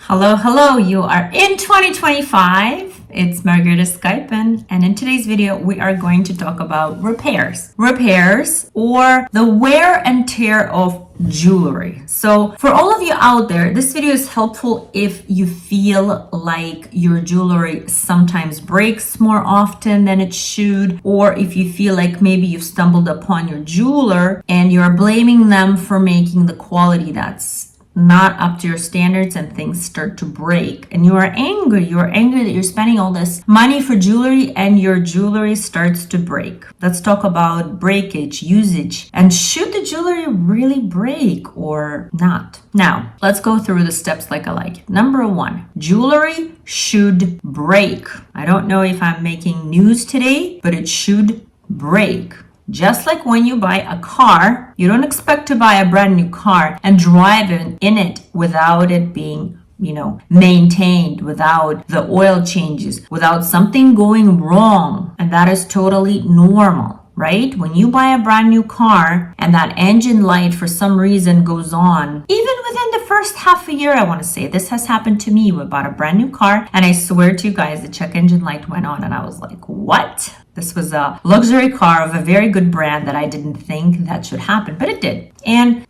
Hello, hello, you are in 2025. It's Margareta Skypen, and in today's video, we are going to talk about repairs. Repairs or the wear and tear of jewelry. So for all of you out there, this video is helpful if you feel like your jewelry sometimes breaks more often than it should, or if you feel like maybe you've stumbled upon your jeweler and you're blaming them for making the quality that's not up to your standards and things start to break and you are angry that you're spending all this money for jewelry and your jewelry starts to break. Let's talk about breakage, usage, and should the jewelry really break or not? Now let's go through the steps like I like. Number one, jewelry should break. I don't know if I'm making news today, but it should break. Just like when you buy a car, you don't expect to buy a brand new car and drive in it without it being, maintained, without the oil changes, without something going wrong. And that is totally normal, right? When you buy a brand new car and that engine light for some reason goes on, even within the first half a year, I want to say this has happened to me. We bought a brand new car and I swear to you guys, the check engine light went on and I was like, what? This was a luxury car of a very good brand that I didn't think that should happen, but it did. And,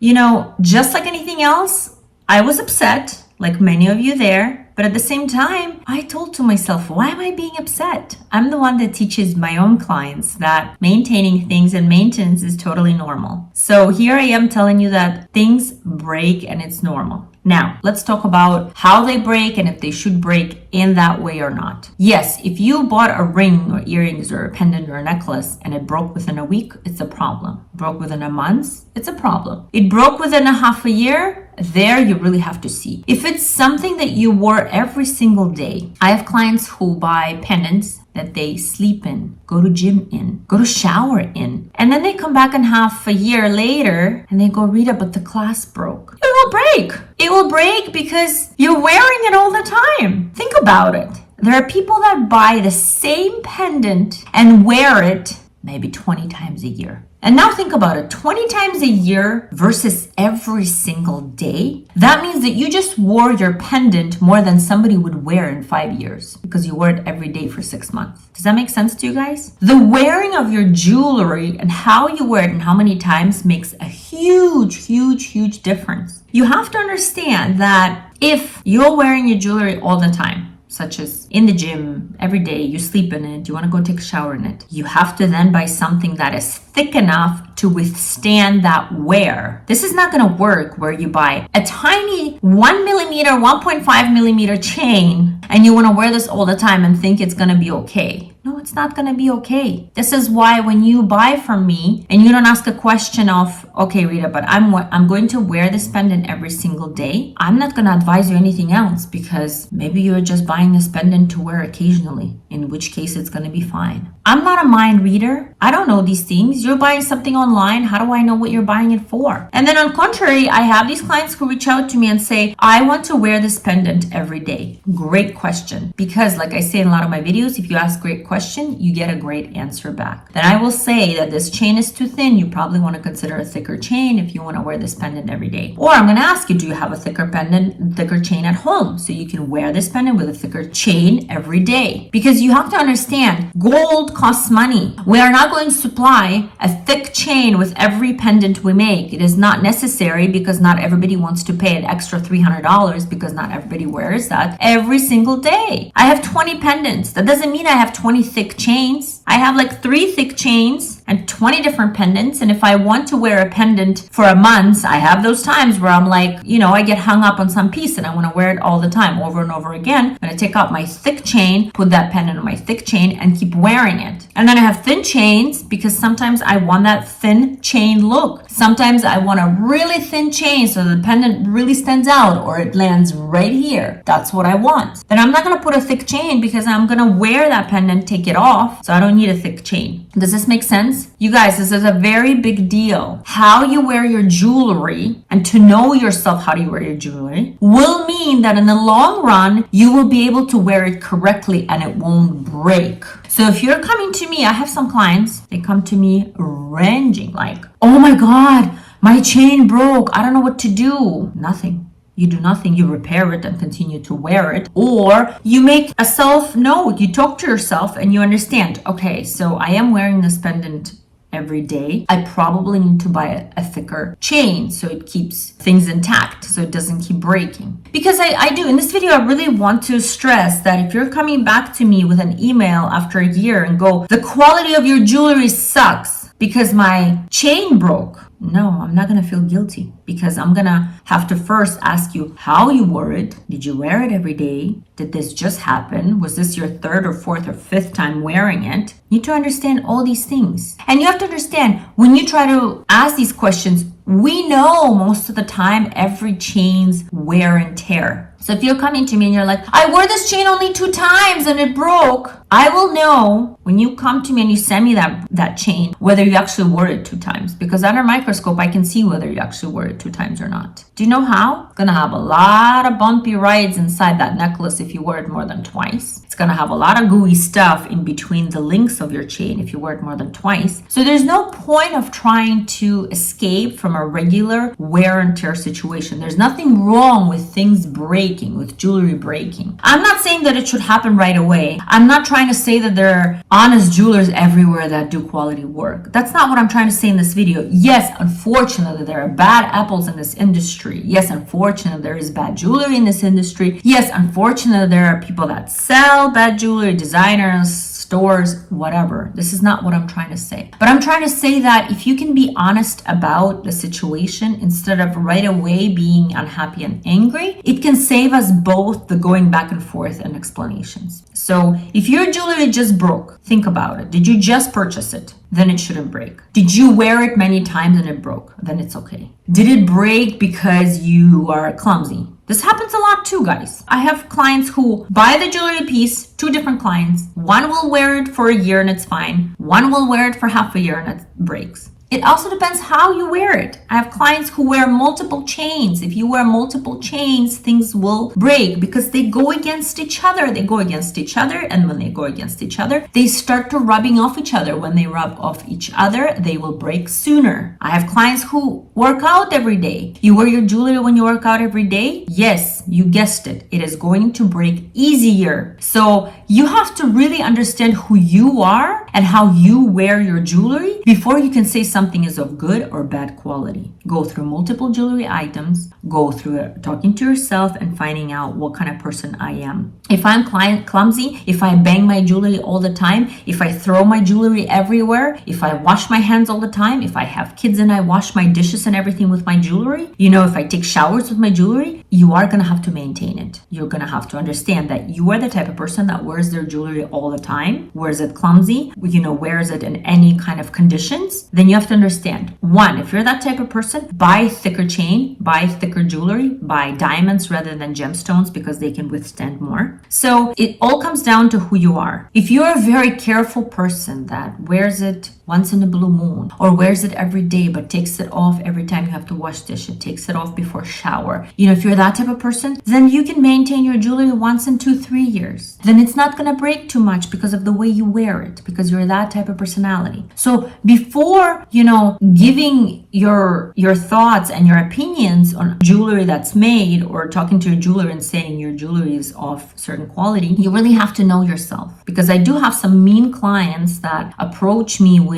just like anything else, I was upset, like many of you there. But at the same time, I told to myself, why am I being upset? I'm the one that teaches my own clients that maintaining things and maintenance is totally normal. So here I am telling you that things break and it's normal. Now, let's talk about how they break and if they should break in that way or not. Yes, if you bought a ring or earrings or a pendant or a necklace and it broke within a week, it's a problem. Broke within a month, it's a problem. It broke within a half a year, there you really have to see. If it's something that you wore every single day, I have clients who buy pendants that they sleep in, go to gym in, go to shower in, and then they come back in half a year later and they go, Rita, but the clasp broke. It will break. It will break because you're wearing it all the time. Think about it. There are people that buy the same pendant and wear it maybe 20 times a year. And now think about it, 20 times a year versus every single day. That means that you just wore your pendant more than somebody would wear in 5 years because you wore it every day for 6 months. Does that make sense to you guys? The wearing of your jewelry and how you wear it and how many times makes a huge, huge, huge difference. You have to understand that if you're wearing your jewelry all the time, such as in the gym, every day, you sleep in it, you want to go take a shower in it. You have to then buy something that is thick enough to withstand that wear. This is not going to work where you buy a tiny 1 millimeter, 1.5 millimeter chain and you want to wear this all the time and think it's going to be okay. No, it's not going to be okay. This is why when you buy from me and you don't ask a question of, okay, Rita, but I'm going to wear this pendant every single day. I'm not going to advise you anything else because maybe you're just buying this pendant to wear occasionally, in which case it's going to be fine. I'm not a mind reader. I don't know these things. You're buying something online. How do I know what you're buying it for? And then on contrary, I have these clients who reach out to me and say, I want to wear this pendant every day. Great question. Because like I say in a lot of my videos, if you ask great question, you get a great answer back. Then I will say that this chain is too thin. You probably want to consider a thicker chain if you want to wear this pendant every day. Or I'm going to ask you, do you have a thicker pendant, thicker chain at home? So you can wear this pendant with a thicker chain every day. Because you have to understand, gold costs money. We are not going to supply a thick chain with every pendant we make. It is not necessary because not everybody wants to pay an extra $300 because not everybody wears that every single day. I have 20 pendants. That doesn't mean I have 20 thick chains. I have like 3 thick chains and 20 different pendants. And if I want to wear a pendant for a month, I have those times where I'm like, I get hung up on some piece and I want to wear it all the time over and over again. I'm going to take out my thick chain, put that pendant on my thick chain and keep wearing it. And then I have thin chains because sometimes I want that thin chain look. Sometimes I want a really thin chain so the pendant really stands out or it lands right here. That's what I want. Then I'm not going to put a thick chain because I'm going to wear that pendant, take it off. So I don't need a thick chain. Does this make sense? You guys, this is a very big deal. How you wear your jewelry and to know yourself how you wear your jewelry will mean that in the long run, you will be able to wear it correctly and it won't break. So if you're coming to me, I have some clients, they come to me ranging like, oh my God, my chain broke. I don't know what to do. Nothing. You do nothing, you repair it and continue to wear it. Or you make a self-note, you talk to yourself and you understand, okay, so I am wearing this pendant every day. I probably need to buy a thicker chain so it keeps things intact, so it doesn't keep breaking. Because I do, in this video, I really want to stress that if you're coming back to me with an email after a year and go, the quality of your jewelry sucks because my chain broke. No, I'm not going to feel guilty because I'm going to have to first ask you how you wore it. Did you wear it every day? Did this just happen? Was this your third or fourth or fifth time wearing it? You need to understand all these things. And you have to understand when you try to ask these questions, we know most of the time every chain's wear and tear. So if you're coming to me and you're like, I wore this chain only 2 times and it broke, I will know when you come to me and you send me that chain whether you actually wore it 2 times, because under a microscope I can see whether you actually wore it 2 times or not. Do you know how? It's gonna have a lot of bumpy rides inside that necklace if you wear it more than twice. It's gonna have a lot of gooey stuff in between the links of your chain if you wear it more than twice. So there's no point of trying to escape from a regular wear and tear situation. There's nothing wrong with things breaking, with jewelry breaking. I'm not saying that it should happen right away. I'm not trying to say that there are honest jewelers everywhere that do quality work. That's not what I'm trying to say in this video. Yes, unfortunately, there are bad apples in this industry. Yes, unfortunately, there is bad jewelry in this industry. Yes, unfortunately, there are people that sell bad jewelry, designers, stores, whatever. This is not what I'm trying to say. But I'm trying to say that if you can be honest about the situation instead of right away being unhappy and angry, it can save us both the going back and forth and explanations. So if your jewelry just broke, think about it. Did you just purchase it? Then it shouldn't break. Did you wear it many times and it broke? Then it's okay. Did it break because you are clumsy? This happens a lot too, guys. I have clients who buy the jewelry piece, 2 different clients. One will wear it for a year and it's fine. One will wear it for half a year and it breaks. It also depends how you wear it. I have clients who wear multiple chains. If you wear multiple chains, things will break because they go against each other. They go against each other, and when they go against each other, they start to rubbing off each other. When they rub off each other, they will break sooner. I have clients who work out every day. You wear your jewelry when you work out every day? Yes, you guessed it. It is going to break easier. So you have to really understand who you are and how you wear your jewelry before you can say something is of good or bad quality. Go through multiple jewelry items, go through it, talking to yourself and finding out what kind of person I am. If I'm clumsy, if I bang my jewelry all the time, if I throw my jewelry everywhere, if I wash my hands all the time, if I have kids and I wash my dishes and everything with my jewelry, if I take showers with my jewelry, you are going to have to maintain it. You're going to have to understand that you are the type of person that wears their jewelry all the time, wears it clumsy, wears it in any kind of conditions. Then you have to understand, 1, if you're that type of person, buy thicker chain, buy thicker jewelry, buy diamonds rather than gemstones because they can withstand more. So it all comes down to who you are. If you're a very careful person that wears it once in a blue moon or wears it every day but takes it off every time you have to wash dish, it takes it off before shower, if you're that type of person, then you can maintain your jewelry once in 2-3 years. Then it's not going to break too much because of the way you wear it, because you're that type of personality. So before giving your thoughts and your opinions on jewelry that's made, or talking to your jeweler and saying your jewelry is of certain quality, you really have to know yourself. Because I do have some mean clients that approach me with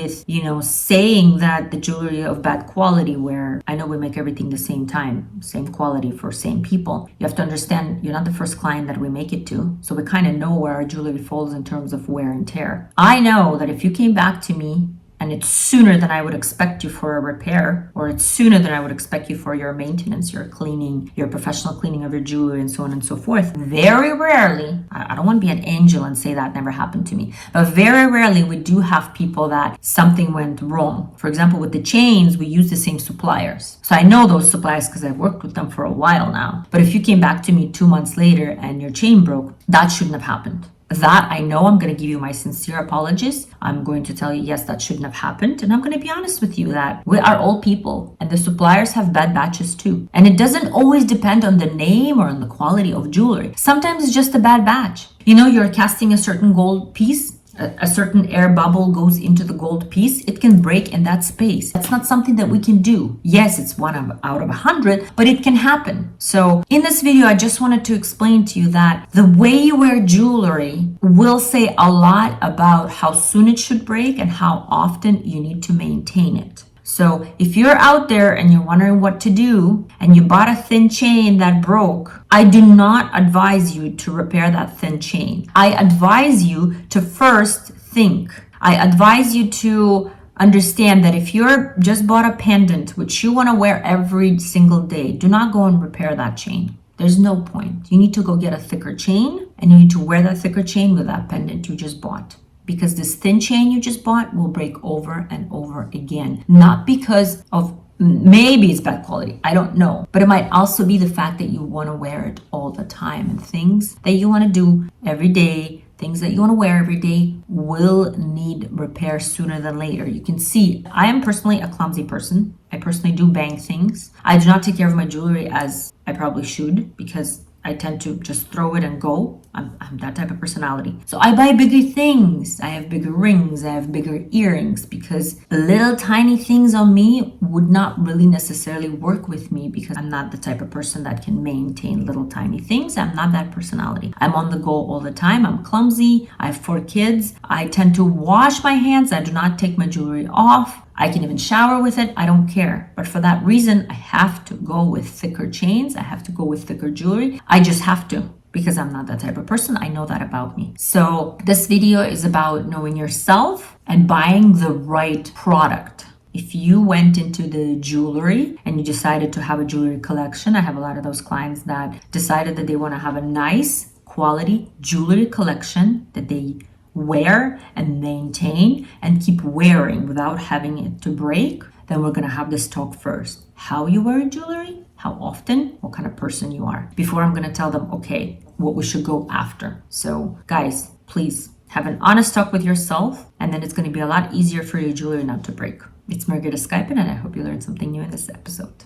saying that the jewelry of bad quality, where I know we make everything the same time, same quality for same people. You have to understand, you're not the first client that we make it to, so we kind of know where our jewelry falls in terms of wear and tear. I know that if you came back to me and it's sooner than I would expect you for a repair, or it's sooner than I would expect you for your maintenance, your cleaning, your professional cleaning of your jewelry, and so on and so forth. Very rarely, I don't want to be an angel and say that never happened to me, but very rarely we do have people that something went wrong. For example, with the chains, we use the same suppliers. So I know those suppliers because I've worked with them for a while now. But if you came back to me 2 months later and your chain broke, that shouldn't have happened. That I know, I'm going to give you my sincere apologies. I'm going to tell you, yes, that shouldn't have happened. And I'm going to be honest with you that we are all people and the suppliers have bad batches too. And it doesn't always depend on the name or on the quality of jewelry. Sometimes it's just a bad batch. You're casting a certain gold piece a certain air bubble goes into the gold piece, it can break in that space. That's not something that we can do. Yes, it's out of 100, but it can happen. So in this video, I just wanted to explain to you that the way you wear jewelry will say a lot about how soon it should break and how often you need to maintain it. So if you're out there and you're wondering what to do and you bought a thin chain that broke, I do not advise you to repair that thin chain. I advise you to first think. I advise you to understand that if you're just bought a pendant which you want to wear every single day, do not go and repair that chain. There's no point. You need to go get a thicker chain and you need to wear that thicker chain with that pendant you just bought. Because this thin chain you just bought will break over and over again. Not because of, maybe it's bad quality, I don't know. But it might also be the fact that you want to wear it all the time. And things that you want to do every day, things that you want to wear every day will need repair sooner than later. You can see, I am personally a clumsy person. I personally do bang things. I do not take care of my jewelry as I probably should because I tend to just throw it and go. I'm that type of personality. So I buy bigger things. I have bigger rings. I have bigger earrings because the little tiny things on me would not really necessarily work with me because I'm not the type of person that can maintain little tiny things. I'm not that personality. I'm on the go all the time. I'm clumsy. I have 4 kids. I tend to wash my hands. I do not take my jewelry off. I can even shower with it. I don't care. But for that reason, I have to go with thicker chains. I have to go with thicker jewelry. I just have to because I'm not that type of person. I know that about me. So this video is about knowing yourself and buying the right product. If you went into the jewelry and you decided to have a jewelry collection, I have a lot of those clients that decided that they want to have a nice quality jewelry collection that they wear and maintain and keep wearing without having it to break, then we're going to have this talk first. How you wear jewelry, how often, what kind of person you are, before I'm going to tell them, okay, what we should go after. So guys, please have an honest talk with yourself, and then it's going to be a lot easier for your jewelry not to break. It's Margareta Skypen, and I hope you learned something new in this episode.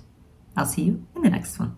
I'll see you in the next one.